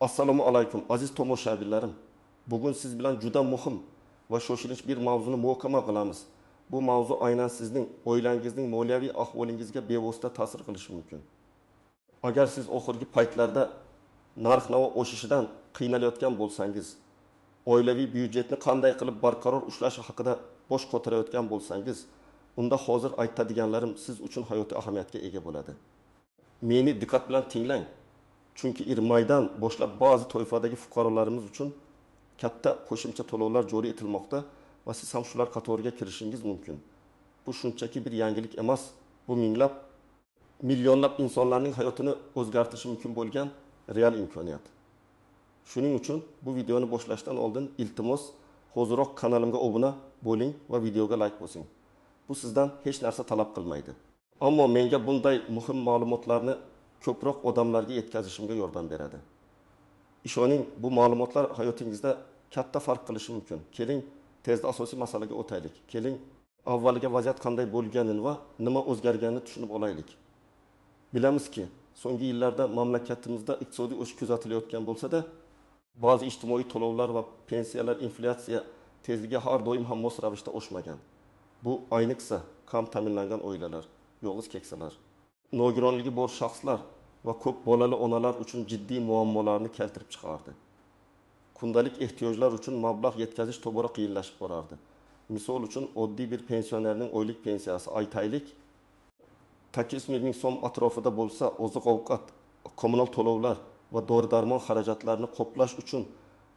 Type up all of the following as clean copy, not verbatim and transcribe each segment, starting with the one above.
Assalomu alaykum aziz tomoshabinlarim. Bugun siz bilan juda muhim va shoshilinch bir mavzuni muhokama qilamiz. Bu mavzu aynan sizning oilangizning moliyaviy ahvolingizga bevosita ta'sir qilishi mumkin. Agar siz oxirgi paytlarda narx-navo o'sishidan qiynalayotgan bo'lsangiz, oilaviy byudjetni qanday qilib barqaror ushlash haqida bosh qotirayotgan bo'lsangiz, unda hozir aytadiganlarim siz uchun hayotiy ahamiyatga ega bo'ladi. Meni diqqat bilan tinglang. Chunki maydan boshlab ba'zi toifadagi fuqarolarimiz uchun katta qo'shimcha to'lovlar joriy etilmoqda va siz ham shular qatoriga kirishingiz mumkin. Bu shunchaki bir yangilik emas, bu minglab, millionlab insonlarning hayotini o'zgartirishi mumkin bo'lgan real imkoniyat. Shuning uchun bu videoni boshlashdan oldin iltimos, hoziroq kanalimga obuna bo'ling va videoga like bosing. Bu sizdan hech narsa talab qilmaydi. Ammo menga bunday muhim ma'lumotlarni ko'proq odamlarga yetkazishimga yordam beradi. Ishoning, bu ma'lumotlar hayotingizda katta farq qilishi mumkin. Keling, tezda asosiy masalaga o'taylik. Keling, avvaliga vaziyat qanday bo'lganini va nima o'zgarganini tushunib olaylik. Bilamizki, so'nggi yillarda mamlakatimizda iqtisodiy o'sish kuzatilayotgan bo'lsa-da, ba'zi ijtimoiy to'lovlar va pensiyalar inflyatsiya tezligi har doim ham mos ravishda oshmagan. Bu ayniqsa kam ta'minlangan oilalar, yolg'iz keksalar, nogironligi bor shaxslar va ko'p bolali onalar uchun jiddiy muammolarni keltirib chiqardi. Kundalik ehtiyojlar uchun mablag' yetkazish tobora qiyinlashib borardi. Misol uchun oddiy bir pensionerning oylik pensiyasi aytaylik 800 ming so'm atrofida bo'lsa, oziq-ovqat, kommunal to'lovlar va dori-darmon xarajatlarini qoplash uchun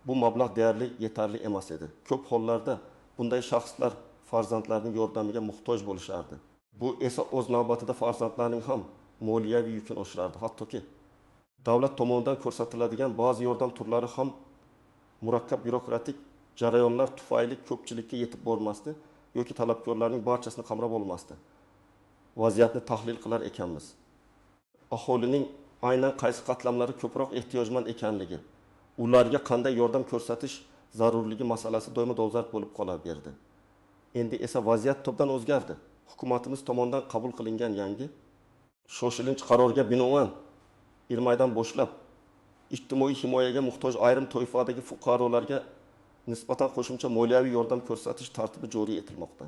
bu mablag' deyarli yetarli emas edi. Ko'p hollarda bunday shaxslar farzandlarining yordamiga muhtoj bo'lishardi. Bu esa o'z navbatida farzandlarning ham moliyaviy yukini oshirardi. Hattoki davlat tomonidan ko'rsatiladigan ba'zi yordam turlari ham murakkab bürokratik jarayonlar tufayli ko'pchilikka yetib bormasdi yoki talabgorlarning barchasini qamrab olmasdi. Vaziyatni tahlil qilar ekanmiz. Aholining aynan qaysi qatlamlari ko'proq ehtiyojmand ekanligi, ularga qanday yordam ko'rsatish zarurligi masalasi doimo dolzarb bo'lib qolaverdi. Endi esa vaziyat tubdan o'zgardi. Hukumatimiz tomonidan qabul qilingan yangi shoshilinch qarorga binoan maydan boshlab ijtimoiy himoyaga muhtoj ayrim toifadagi fuqarolarga nisbatan qo'shimcha moliyaviy yordam ko'rsatish tartibi joriy etilmoqda.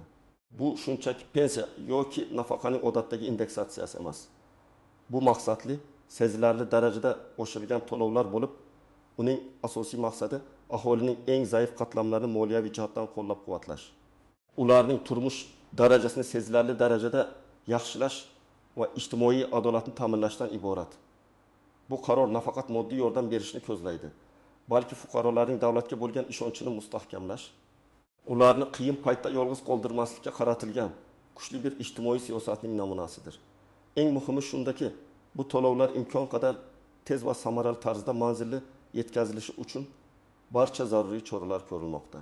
Bu shunchaki pensiya yoki nafaqaning odatdagi indeksatsiyasi emas. Bu maqsadli, sezilarli darajada oshirilgan to'lovlar bo'lib, uning asosiy maqsadi aholining eng zaif qatlamlarini moliyaviy jihatdan qo'llab-quvvatlash. Ularning turmush darajasini sezilarli darajada yaxshilash va ijtimoiy adolatni ta'minlashdan iborat. Bu qaror nafaqat moddiy yordam berishni ko'zlaydi, balki fuqarolarning davlatga bo'lgan ishonchini mustahkamlash, ularni qiyin paytda yolg'iz qoldirmaslikka qaratilgan kuchli bir ijtimoiy siyosatning namunasidir. Eng muhimi shundaki, bu to'lovlar imkon qadar tez va samarali tarzda manzilli yetkazilishi uchun barcha zaruriy choralar ko'rilmoqda.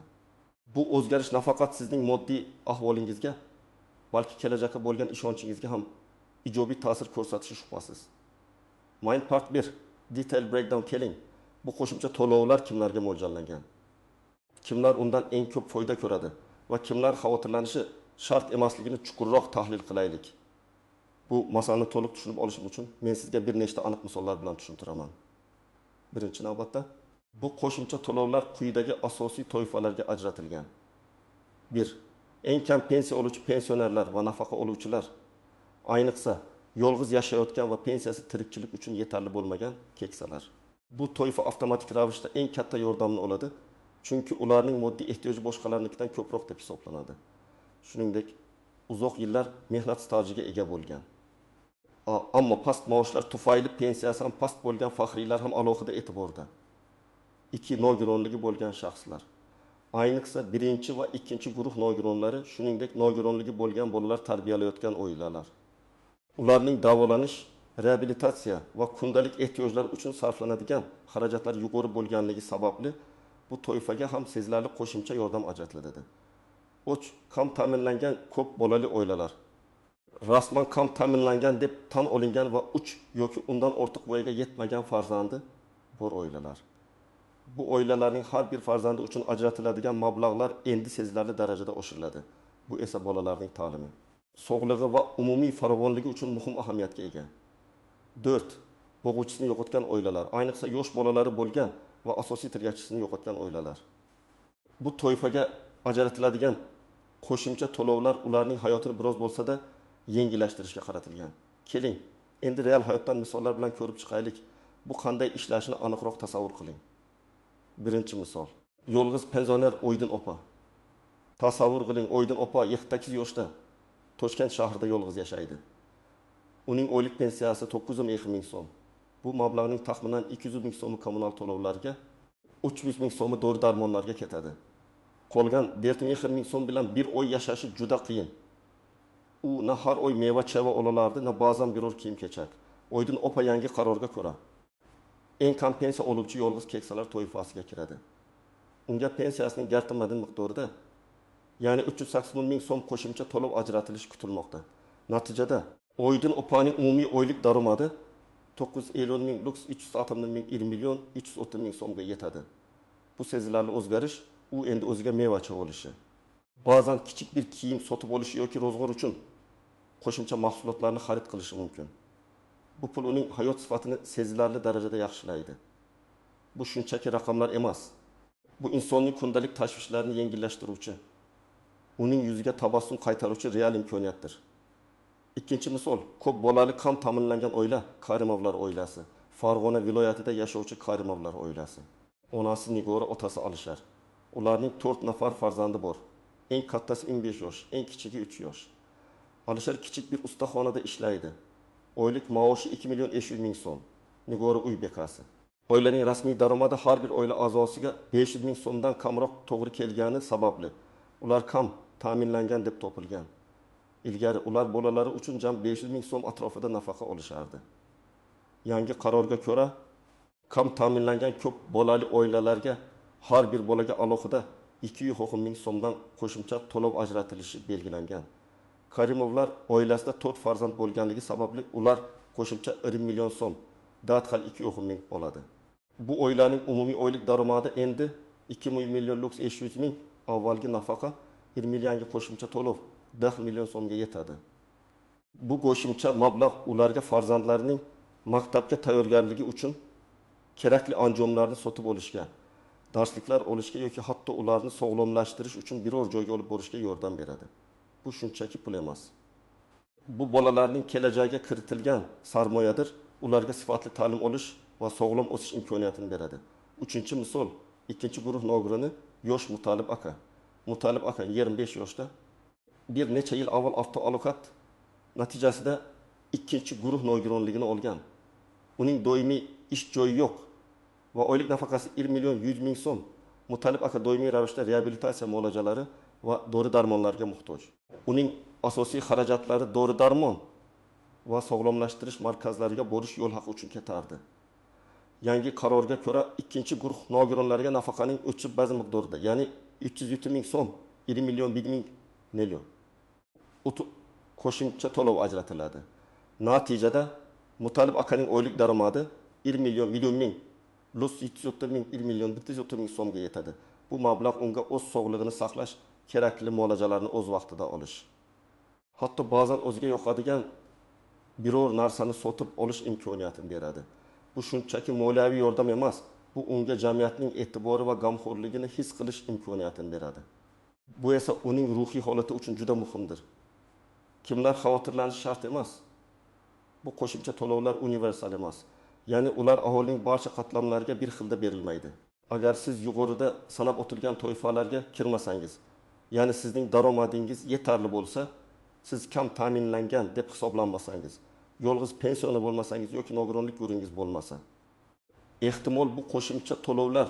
Bu o'zgarish nafaqat sizning moddiy ahvolingizga, balki kelajakka bo'lgan ishonchingizga ham ijobiy ta'sir ko'rsatishi shubhasiz. Main part 1. Detail breakdown keling. Bu qo'shimcha to'lovlar kimlarga mo'ljallangan? Kimlar undan eng ko'p foyda ko'radi va kimlar xavotirlanishi shart emasligini chuqurroq tahlil qilaylik. Bu masalani to'liq tushunib olishim uchun men sizga bir nechta aniq misollar bilan tushuntiraman. Birinchi navbatda, bu qo'shimcha to'lovlar quyidagi asosiy toifalarga ajratilgan. 1. Eng kam pensiya oluvchi pensionerlar va nafaqa oluvchilar, ayniqsa yolg'iz yashayotgan va pensiyasi tirikchilik uchun yetarli bo'lmagan keksalar. Bu toifa avtomatik ravishda eng katta yordamni oladi, chunki ularning moddiy ehtiyoji boshqalarnikidan ko'proq deb hisoblanadi. Shuningdek, uzoq yillar mehnat stajiga ega bo'lgan. Ammo past maoshlar tufayli pensiyasi ham past bo'lgan faxriylar ham alohida e'tiborda. 2. Nogironligi bo'lgan shaxslar. Ayniqsa birinchi va ikkinchi guruh nogironlari, shuningdek nogironligi bo'lgan bolalar tarbiyalayotgan oilalar. Ularning davolanish, reabilitatsiya va kundalik ehtiyojlar uchun sarflanadigan xarajatlar yuqori bo'lganligi sababli bu toifaga ham sezilarli qo'shimcha yordam ajratiladi. 3. Kam ta'minlangan ko'p bolali oilalar. Rasman kam ta'minlangan deb tan olingan va 3 yoki undan ortiq voyaga yetmagan farzandi bor oilalar. Bu oilalarning har bir farzandi uchun ajratiladigan mablag'lar endi sezilarli darajada oshiriladi. Bu esa bolalarning ta'limi, sog'lig'i va umumiy farovonligi uchun muhim ahamiyatga ega. 4. bo'g'uvchisini yo'qotgan oilalar, ayniqsa yosh bolalari bo'lgan va asosiy tirgakchisini yo'qotgan oilalar. Bu toifaga ajratiladigan qo'shimcha to'lovlar ularning hayotini biroz bo'lsa-da yengillashtirishga qaratilgan. Keling, endi real hayotdan misollar bilan ko'rib chiqaylik. Bu qanday ishlashini aniqroq tasavvur qiling. Birinchi misol. Yolg'iz pensioner Oydin opa. Tasavvur qiling, Oydin opa 78 yoshda Toshkent shahrida yolg'iz yashaydi. Uning oylik pensiyasi 920 ming so'm. Bu mablag'ning taxminan 200 ming so'mi kommunal to'lovlarga, 300 ming so'mi dori-darmonlarga ketadi. Qolgan 120 ming so'm bilan bir oy yashashi juda qiyin. U na har oy meva-cheva olalardi, na ba'zan biror kiyim-kechak. Oydin opa yangi qarorga ko'ra eng kam pensiya oluvchi yolg'iz keksalar toifasiga kiradi. Unga pensiyasining gartamadan miqdorida, ya'ni 380 ming so'm qo'shimcha to'lov ajratilishi kutilmoqda. Natijada Oydin opaning umumiy oylik daromadi 950 ming lux 360 ming 1 million 330 ming so'mga yetadi. Bu sezilarli o'zgarish u endi o'ziga mevacha bo'lishi. Ba'zan kichik bir kiyim sotib olishi yoki ro'zg'or uchun qo'shimcha mahsulotlarni xarid qilishi mumkin. Bu pul uning hayot sifatini sezilarli darajada yaxshilaydi. Bu shunchaki raqamlar emas. Bu insonning kundalik tashvishlarini yengillashtiruvchi, uning yuziga tabassum qaytaruvchi real imkoniyatdir. Ikkinchi misol, ko'p bolali kam ta'minlangan oila, Karimovlar oilasi. Farg'ona viloyatida yashovchi Karimovlar oilasi. Onasi Nigora, otasi Alishar. Ularning 4 nafar farzandi bor. Eng kattasi 15 yosh, eng kichigi 3 yosh. Alishar kichik bir ustaxonada ishlaydi. Oylik maoshi 2 million 500 ming so'm. Nigora uy bekasi. Oilaning rasmiy daromadi har bir oila a'zosiga 500 ming so'mdan kamroq to'g'ri kelgani sababli ular kam ta'minlangan deb topilgan. Ilgari ular bolalari uchun jam 500 ming so'm atrofida nafaqa olishardi. Yangi qarorga ko'ra, kam ta'minlangan ko'p bolali oilalarga har bir bolaga alohida 2,5 ming so'mdan qo'shimcha to'lov ajratilishi belgilangan. Karimovlar oilasida 4 farzand bo'lganligi sababli ular qo'shimcha 1 million so'm, darhol 2,5 ming bo'ladi. Bu oilaning umumiy oylik daromadi endi 2 million lux 500 ming, avvalgi nafaqa 1 millionga qo'shimcha to'lov 10 million so'mga yetadi. Bu qo'shimcha mablag' ularga farzandlarining maktabga tayyorgarligi uchun kerakli anjomlarni sotib olishga, darsliklar olishga yoki hatto ularni sog'lomlashtirish uchun biror joyga olib borishga yordam beradi. Bu shunchaki pul emas. Bu bolalarning kelajagiga kiritilgan sarmoyadir, ularga sifatli ta'lim olish va sog'lom o'sish imkoniyatini beradi. Uchinchi misol, ikkinchi guruh nogironi yosh Mutalib aka. Mutalib aka 25 yoshda bir necha yil avval avtoalokat natijasida ikkinchi guruh nogironligini olgan. Uning doimiy ish joyi yo'q va oylik nafaqasi 1 million 100 ming so'm. Mutalib aka doimiy ravishda reabilitatsiya muolajalari va dori-darmonlarga muhtoj. Uning asosiy xarajatlari dori-darmon va sog'lomlashtirish markazlariga borish yo'l haqi uchun ketardi. Yangi qarorga ko'ra ikkinchi guruh nogironlarga nafaqaning o'chib ba'zi miqdorida, ya'ni 307 ming so'm, 1 million 1 ming million qo'shimcha to'lov ajratiladi. Natijada Mutalib akaning oylik daromadi 1 million ming, plus 770 ming 1 million 170 ming so'mga yetadi. Bu mablag' unga o'z sog'lig'ini saqlash, kerakli muolajalarni o'z vaqtida olish, hatto ba'zan o'ziga yoqadigan biror narsani sotib olish imkoniyatini beradi. Bu shunchaki moliyaviy yordam emas, bu unga jamiyatning e'tibori va g'amxo'rligini his qilish imkoniyatini beradi. Bu esa uning ruhiy holati uchun juda muhimdir. Kimlar xavotirlanishi shart emas. Bu qo'shimcha to'lovlar universal emas. Ya'ni ular aholining barcha qatlamlariga bir xilda berilmaydi. Agar siz yuqorida sanab o'tilgan toifalarga kirmasangiz, ya'ni sizning daromadingiz yetarli bo'lsa, siz kam ta'minlangan deb hisoblanmasangiz, yolg'iz pensioner bo'lmasangiz yoki nogironlik guruhingiz bo'lmasa, ehtimol bu qo'shimcha to'lovlar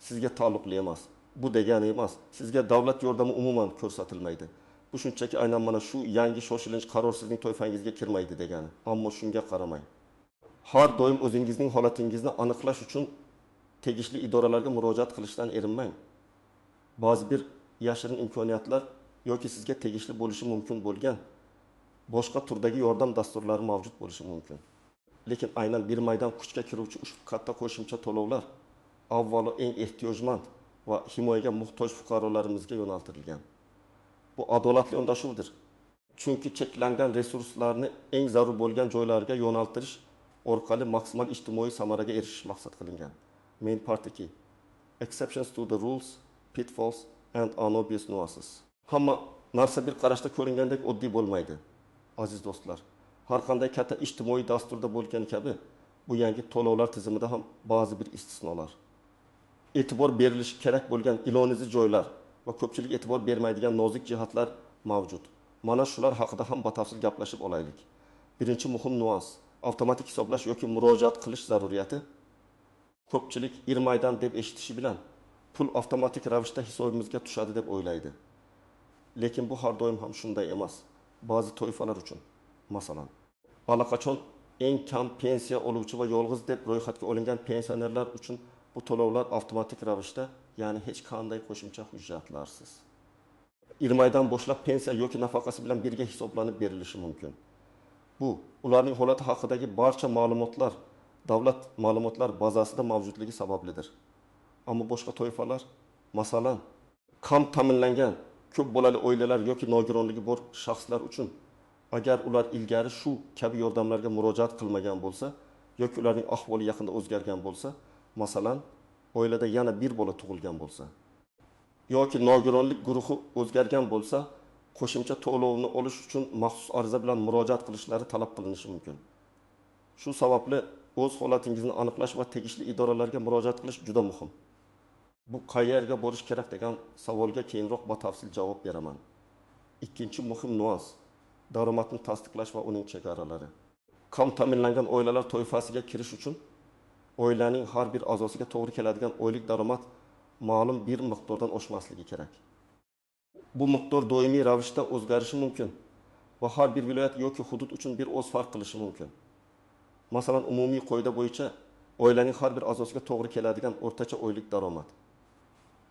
sizga taalluqli emas. Bu degani emas, sizga davlat yordami umuman ko'rsatilmaydi. Bu shunchaki aynan mana shu yangi shoshilinch qaror sizning toifangizga kirmaydi degani. Ammo shunga qaramay, har doim o'zingizning holatingizni aniqlash uchun tegishli idoralarga murojaat qilishdan erinmang. Ba'zi bir yashirin imkoniyatlar yoki sizga tegishli bo'lishi mumkin bo'lgan boshqa turdagi yordam dasturlari mavjud bo'lishi mumkin. Lekin aynan bir maydon kuchga kiruvchi ushbu katta qo'shimcha to'lovlar avvalo eng ehtiyojmand va himoyaga muhtoj fuqarolarimizga yo'naltirilgan. Bu adolatli yondashuvdir. Chunki cheklangan resurslarni eng zarur bo'lgan joylarga yo'naltirish orqali maksimal ijtimoiy samaraga erishish maqsad qilingan. Main part 2. Exceptions to the rules, pitfalls and unobvious nuances. Hamma narsa bir qarashda ko'ringandek oddiy bo'lmaydi. Aziz do'stlar, har qanday katta ijtimoiy dasturda bo'lgan kabi, bu yangi to'lovlar tizimida ham ba'zi bir istisnolar, e'tibor berilishi kerak bo'lgan ilonizi joylar va ko'pchilik e'tibor bermaydigan nozik jihatlar mavjud. Mana shular haqida ham batafsil gaplashib olaylik. Birinchi muhim nuans, avtomatik hisoblash yoki murojaat qilish zaruriyati. Ko'pchilik irmaydan deb eshitishi bilan pul avtomatik ravishda hisobimizga tushadi deb o'ylaydi. Lekin bu har doim ham shunday emas. Ba'zi toifalar uchun, masalan, allaqachon eng kam pensiya oluvchi va yolg'iz deb ro'yxatga olingan pensionerlar uchun bu to'lovlar avtomatik ravishda, ya'ni hech qanday qo'shimcha hujjatlarsiz, irmaydan boshlab pensiya yoki nafaqasi bilan birga hisoblanib berilishi mumkin. Bu ularning holati haqidagi barcha ma'lumotlar davlat ma'lumotlar bazasida mavjudligi sabablidir. Ammo boshqa toifalar, masalan, kam ta'minlangan ko'p bolali oilalar yoki nogironligi bor shaxslar uchun agar ular ilgari shu kabi yordamlarga murojaat qilmagan bo'lsa yoki ularning ahvoli yaqinda o'zgargan bo'lsa, masalan, oilada yana bir bola tug'ilgan bo'lsa yoki nogironlik guruhi o'zgargan bo'lsa, qo'shimcha to'lovni olish uchun maxsus ariza bilan murojaat qilishlari talab qilinishi mumkin. Shu sababli o'z holatingizni aniqlash va tegishli idoralarga murojaat qilish juda muhim. Bu qayerga borish kerak degan savolga keyinroq batafsil javob beraman. Ikkinchi muhim nuans, daromadni tasdiqlash va uning chegaralari. Kam ta'minlangan oilalar toifasiga kirish uchun oilaning har bir a'zosiga to'g'ri keladigan oylik daromad ma'lum bir miqdordan oshmasligi kerak. Bu miqdor doimiy ravishda o'zgarishi mumkin va har bir viloyat yoki hudud uchun bir o'z farq qilishi mumkin. Masalan, umumiy qoida bo'yicha oilaning har bir a'zosiga to'g'ri keladigan o'rtacha oylik daromad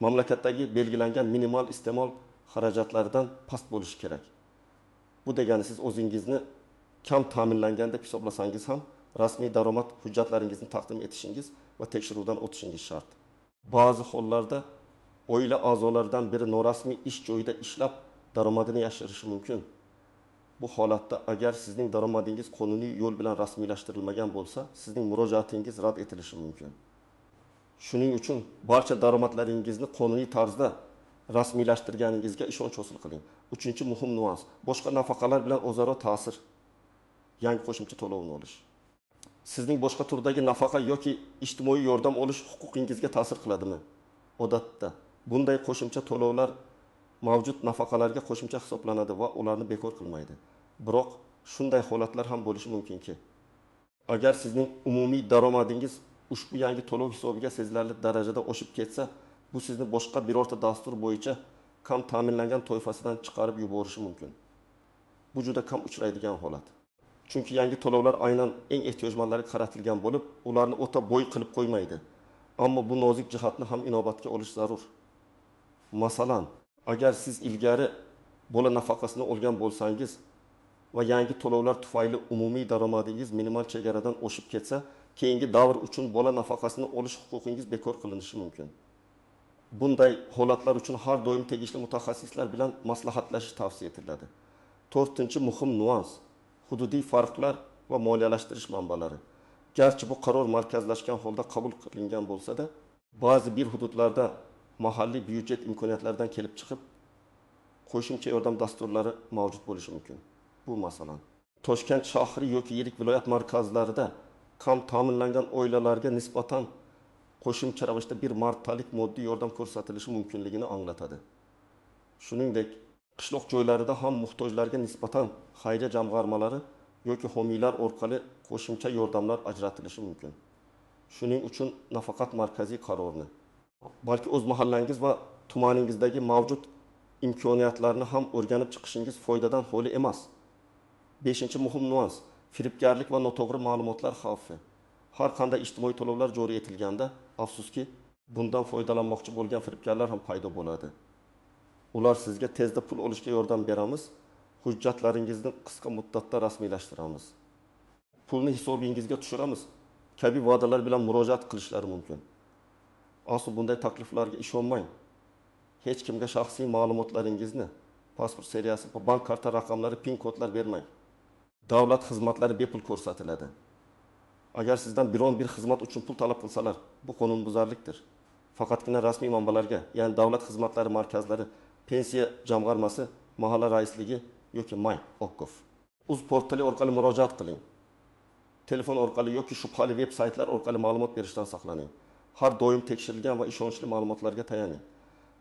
mamlakatdagi belgilangan minimal iste'mol xarajatlaridan past bo'lishi kerak. Bu degani siz o'zingizni kam ta'minlangan deb hisoblasangiz ham rasmiy daromad hujjatlaringizni taqdim etishingiz va tekshiruvdan o'tishingiz shart. Ba'zi hollarda oila a'zolaridan biri norasmiy ish joyida ishlab daromadini yashirishi mumkin. Bu holatda agar sizning daromadingiz qonuniy yo'l bilan rasmiylashtirilmagan bo'lsa, sizning murojaatingiz rad etilishi mumkin. Shuning uchun barcha daromadlaringizni qonuniy tarzda rasmiylashtirganingizga ishonch hosil qiling. Uchinchi muhim nuans, boshqa nafaqalar bilan o'zaro ta'sir. Yangi qo'shimcha to'lovni olish. Sizning boshqa turdagi nafaqa yoki ijtimoiy yordam olish huquqingizga ta'sir qiladimi? Odatda bunday qo'shimcha to'lovlar mavjud nafaqalarga qo'shimcha hisoblanadi va ularni bekor qilmaydi. Biroq shunday holatlar ham bo'lishi mumkinki, agar sizning umumiy daromadingiz ushbu yangi to'lov hisobiga sezilarli darajada oshib ketsa, bu sizni boshqa birorta dastur bo'yicha kam ta'minlangan toifasidan chiqarib yuborishi mumkin. Bu juda kam uchraydigan holat. Chunki yangi to'lovlar aynan eng ehtiyojmandlarga qaratilgan bo'lib, ularni o'ta bo'y qilib qo'ymaydi. Ammo bu nozik jihatni ham inobatga olish zarur. Masalan, agar siz ilgari bola nafaqasini olgan bo'lsangiz va yangi to'lovlar tufayli umumiy daromadingiz minimal chegaradan oshib ketsa, keyingi davr uchun bola nafaqasini olish huquqingiz bekor qilinishi mumkin. Bunday holatlar uchun har doim tegishli mutaxassislar bilan maslahatlashish tavsiya etiladi. To'rtinchi muhim nuans, hududiy farqlar va moliyalashtirish manbalari. Garchi bu qaror markazlashgan holda qabul qilingan bo'lsa-da, ba'zi bir hududlarda mahalliy byudjet imkoniyatlaridan kelib chiqib, qo'shimcha yordam dasturlari mavjud bo'lishi mumkin. Bu masalan, Toshkent shahri yoki yirik viloyat markazlarida kam ta'minlangan oilalarga nisbatan qo'shimcha ravishda bir martalik moddiy yordam ko'rsatilishi mumkinligini anglatadi. Shuningdek, qishloq joylarida ham muhtojlarga nisbatan xayriya jamg'armalari yoki homiylar orqali qo'shimcha yordamlar ajratilishi mumkin. Shuning uchun nafaqat markaziy qarorni, balki o'z mahallangiz va tumaningizdagi mavjud imkoniyatlarni ham o'rganib chiqishingiz foydadan xoli emas. Beshinchi muhim nuans, firibgarlik va noto'g'ri ma'lumotlar xavfi. Har qanday ijtimoiy to'lovlar joriy etilganda, afsuski, bundan foydalanmoqchi bo'lgan firibgarlar ham paydo bo'ladi. Ular sizga tezda pul olishga yordam beramiz, hujjatlaringizni qisqa muddatda rasmiylashtiramiz, pulni hisobingizga tushiramiz kabi va'dalar bilan murojaat qilishlari mumkin. Asl bunday takliflarga ishonmang. Hech kimga shaxsiy ma'lumotlaringizni, pasport seriyasi va bank karta raqamlari, PIN kodlar bermang. Davlat xizmatlari bepul ko'rsatiladi. Agar sizdan biron bir xizmat uchun pul talab qilsalar, bu qonunbuzarlikdir. Faqatgina rasmiy manbalarga, ya'ni davlat xizmatlari markazlari, pensiya jamg'armasi, mahalla raisligi yoki may oqqof. Uz portali orqali murojaat qiling. Telefon orqali yoki shubhali veb saytlar orqali ma'lumot berishdan saqlaning. Har doim tekshirilgan va ishonchli ma'lumotlarga tayaning.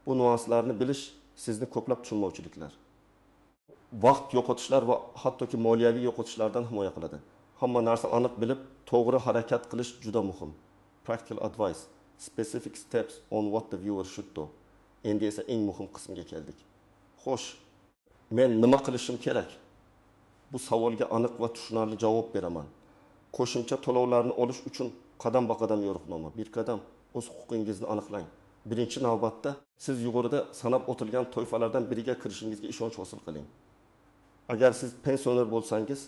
Bu nuanslarni bilish sizni ko'plab tushunmovchiliklar, vaqt yo'qotishlar va hattoki moliyaviy yo'qotishlardan himoya qiladi. Hamma narsa aniq bilib, to'g'ri harakat qilish juda muhim. Practical advice, specific steps on what the viewer should do. Endi esa eng muhim qismga keldik. Xo'sh, men nima qilishim kerak? Bu savolga aniq va tushunarli javob beraman. Qo'shimcha to'lovlarni olish uchun qadam-baqadam yo'riqnoma. Bir qadam o'z huquqingizni aniqlang. Birinchi navbatda siz yuqorida sanab o'tilgan toifalardan biriga kirishingizga ishonch hosil qiling. Agar siz pensioner bo'lsangiz,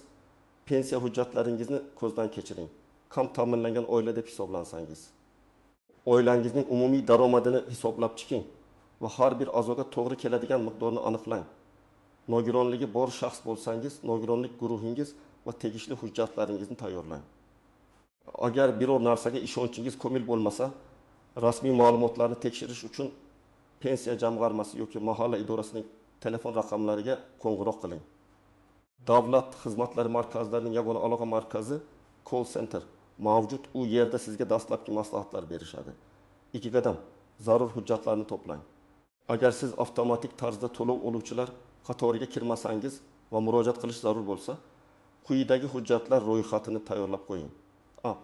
pensiya hujjatlaringizni ko'zdan kechiring. Kam ta'minlangan oila deb hisoblansangiz, oilangizning umumiy daromadini hisoblab chiqing va har bir a'zoga to'g'ri keladigan miqdorni aniqlang. Nogironligi bor shaxs bo'lsangiz, nogironlik guruhingiz va tegishli hujjatlaringizni tayyorlang. Agar biror narsaga ishonchingiz komil bo'lmasa, rasmiy ma'lumotlarni tekshirish uchun pensiya jamg'armasi yoki mahalla idorasining telefon raqamlariga qo'ng'iroq qiling. Davlat xizmatlari markazlarining yagona aloqa markazi call center mavjud. U yerda sizga dastlabki maslahatlar berishadi. 2 qadam zarur hujjatlarni to'plang. Agar siz avtomatik tarzda to'lov oluvchilar qatoriga kirmasangiz va murojaat qilish zarur bo'lsa, quyidagi hujjatlar ro'yxatini tayyorlab qo'ying.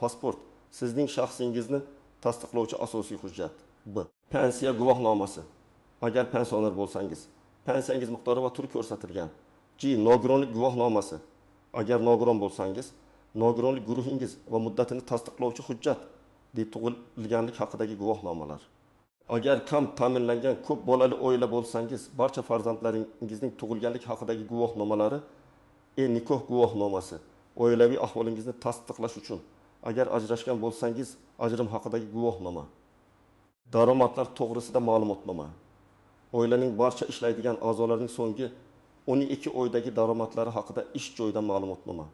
Pasport sizning shaxsingizni tasdiqlovchi asosiy hujjat. B. Pensiya guvohnomasi. Agar pensioner bo'lsangiz, pensiyangiz miqdori va turi ko'rsatilgan. G. Nogironlik guvohnomasi. Agar nogiron bo'lsangiz, nogironlik guruhingiz va muddatini tasdiqlovchi hujjat. Tug'ilganlik haqidagi guvohnomalar. Agar kam ta'minlangan ko'p bolali oila bo'lsangiz, barcha farzandlaringizning tug'ilganlik haqidagi guvohnomalari. Nikoh guvohnomasi. Oilaviy ahvolingizni tasdiqlash uchun. Agar ajrashgan bo'lsangiz, ajrim haqidagi guvohnoma. Daromadlar to'g'risida ma'lumotnoma. Oilaning barcha ishlaydigan a'zolarining so'nggi 12 oydagi daromadlari haqida ish joyidan ma'lumotnoma.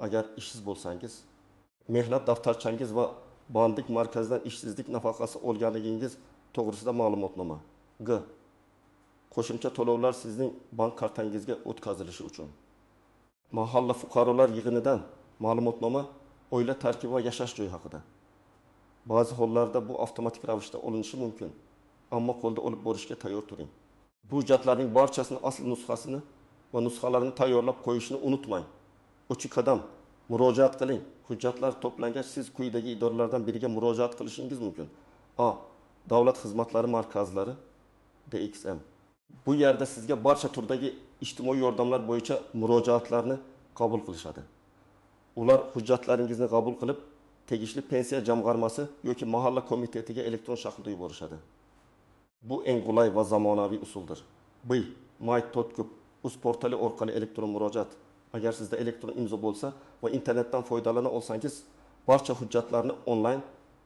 Agar ishsiz bo'lsangiz, mehnat daftarchangiz va bandlik markazidan ishsizlik nafaqasi olganligingiz to'g'risida ma'lumotnoma. G. Qo'shimcha to'lovlar sizning bank kartangizga o'tkazilishi uchun. Mahalla fuqarolar yig'inidan ma'lumotnoma, oila tarkibi va yashash joyi haqida. Ba'zi hollarda bu avtomatik ravishda olinishi mumkin, ammo qo'lda olib borishga tayyor turing. Bu hujjatlarning barchasini asl nusxasini va nusxalarini tayyorlab qo'yishni unutmang. 3 qadam murojaat qiling. Hujjatlar to'plangach, siz quyidagi idoralardan biriga murojaat qilishingiz mumkin. A. Davlat xizmatlari markazlari DXM. Bu yerda sizga barcha turdagi ijtimoiy yordamlar bo'yicha murojaatlarni qabul qilishadi. Ular hujjatlaringizni qabul qilib, tegishli pensiya jamg'armasi yoki mahalla komitetiga elektron shaklda yuborishadi. Bu eng qulay va zamonaviy usuldir. B. My.Gov uz portali orqali elektron murojaat. Agar sizda elektron imzo bo'lsa va internetdan foydalana olsangiz, barcha hujjatlarni onlayn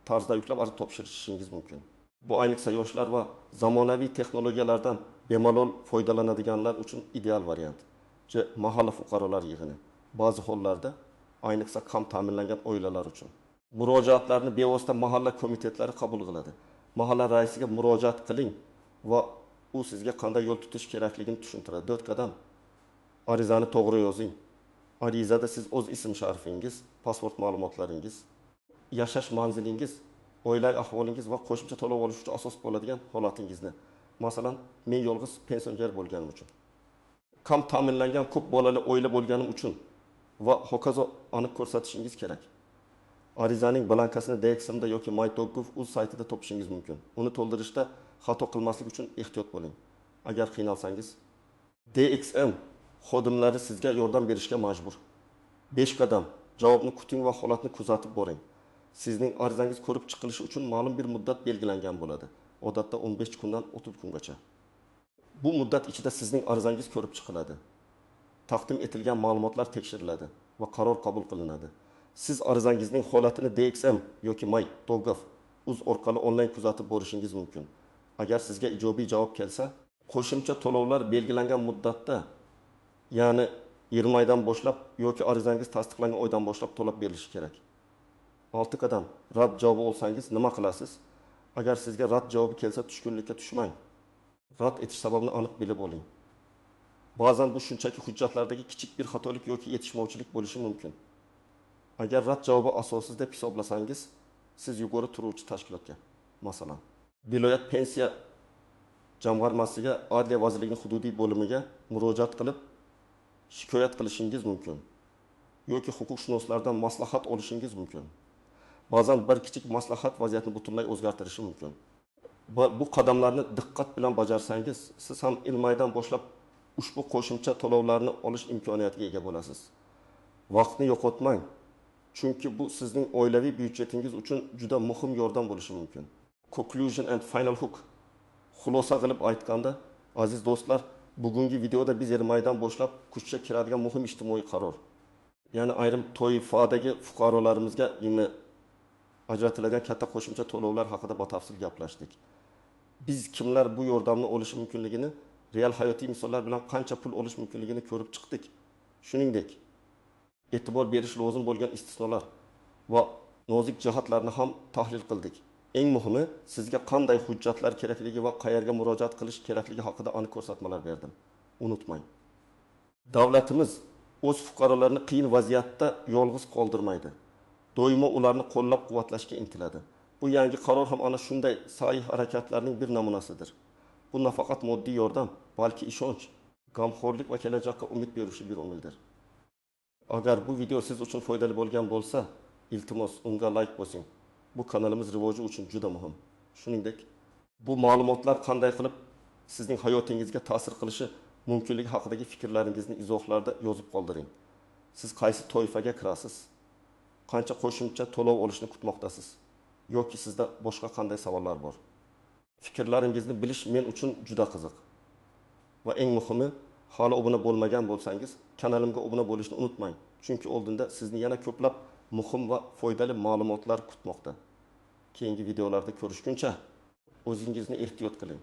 tarzda yuklab topshirishingiz mumkin. Bu ayniqsa yoshlar va zamonaviy texnologiyalardan bemalol foydalanadiganlar uchun ideal variant. Mahalla fuqarolar yig'ini. Ba'zi hollarda, ayniqsa kam ta'minlangan oilalar uchun. Murojaatlarni bevosita mahalla komitetlari qabul qiladi. Mahalla raisiga murojaat qiling va u sizga qanday yo'l tutish kerakligini tushuntiradi. 4 qadam. Arizani to'g'ri yozing. Arizada siz o'z ism-sharifingiz, pasport ma'lumotlaringiz, yashash manzilingiz, oila ahvolingiz va qo'shimcha to'lov olish uchun asos bo'ladigan holatingizni, masalan, men yolg'iz pensioner bo'lganim uchun, kam ta'minlangan ko'p bolali oila bo'lganim uchun va hokazo aniq ko'rsatishingiz kerak. Arizaning blankasini DXMda yoki My.Gov uz saytida topishingiz mumkin. Uni to'ldirishda xato qilmaslik uchun ehtiyot bo'ling. Agar qiynalsangiz, DXM xodimlari sizga yordam berishga majbur. 5 qadam javobni kuting va holatni kuzatib boring. Sizning arizangiz ko'rib chiqilishi uchun ma'lum bir muddat belgilangan bo'ladi. Odatda 15 kundan 30 kungacha. Bu muddat ichida sizning arizangiz ko'rib chiqiladi. Taqdim etilgan ma'lumotlar tekshiriladi va qaror qabul qilinadi. Siz arizangizning holatini DXM yoki My.Gov uz orqali onlayn kuzatib borishingiz mumkin. Agar sizga ijobiy javob kelsa, qo'shimcha to'lovlar belgilangan muddatda, ya'ni 20 oydan boshlab yoki arizangiz tasdiqlangan oydan boshlab to'lab berilishi kerak. 6 qadam rad javobi olsangiz nima qilasiz? Agar sizga rad javobi kelsa tushkunlikka tushmang. Rad etish sababini aniq bilib oling. Ba'zan bu shunchaki hujjatlardagi kichik bir xatolik yoki yetishmovchilik bo'lishi mumkin. Agar rad javobi asossiz deb hisoblasangiz, siz yuqori turuvchi tashkilotga, masalan, viloyat pensiya jamg'armasiga, Adliya vazirligining hududiy bo'limiga murojaat qilib shikoyat qilishingiz mumkin. Yoki huquqshunoslardan maslahat olishingiz mumkin. Ba'zan bir kichik maslahat vaziyatni butunlay o'zgartirishi mumkin. Bu qadamlarni diqqat bilan bajarsangiz, siz ham ilmaydan boshlab ushbu qo'shimcha to'lovlarni olish imkoniyatiga ega bo'lasiz. Vaqtni yo'qotmang, chunki bu sizning oilaviy byudjetingiz uchun juda muhim yordam bo'lishi mumkin. Conclusion and final hook. Xulosa qilib aytganda, aziz do'stlar, bugungi videoda biz ilmaydan boshlab kuchga kiradigan muhim ijtimoiy qaror, ya'ni ayrim toifadagi fuqarolarimizga ajratiladigan katta qo'shimcha to'lovlar haqida batafsil gaplashdik. Biz kimlar bu yordamni olishi mumkinligini, real hayotiy misollar bilan qancha pul olish mumkinligini ko'rib chiqdik. Shuningdek, e'tibor berish lozim bo'lgan istisnolar va nozik jihatlarni ham tahlil qildik. Eng muhimi, sizga qanday hujjatlar kerakligi va qayerga murojaat qilish kerakligi haqida aniq ko'rsatmalar berdim. Unutmang. Davlatimiz o'z fuqarolarini qiyin vaziyatda yolg'iz qoldirmaydi. Doimo ularni qo'llab-quvvatlashga intiladi. Bu yangi qaror ham ana shunday sa'y harakatlarning bir namunasidir. Bu nafaqat moddiy yordam, balki ishonch, g'amxo'rlik va kelajakka umid beruvchi bir omildir. Agar bu video siz uchun foydali bo'lgan bo'lsa, iltimos unga like bosing. Bu kanalimiz rivoji uchun juda muhim. Shuningdek, bu ma'lumotlar qanday qilib sizning hayotingizga ta'sir qilishi mumkinligi haqidagi fikrlaringizni izohlarda yozib qoldiring. Siz qaysi toifaga kirasiz? Qancha qo'shimcha to'lov olishni kutmoqdasiz? Yoki sizda boshqa qanday savollar bor? Fikrlaringizni bilish men uchun juda qiziq. Va eng muhimi, hali obuna bo'lmagan bo'lsangiz, kanalimga obuna bo'lishni unutmang. Chunki oldinda sizni yana ko'plab muhim va foydali ma'lumotlar kutmoqda. Keyingi videolarda ko'rishguncha o'zingizni ehtiyot qiling.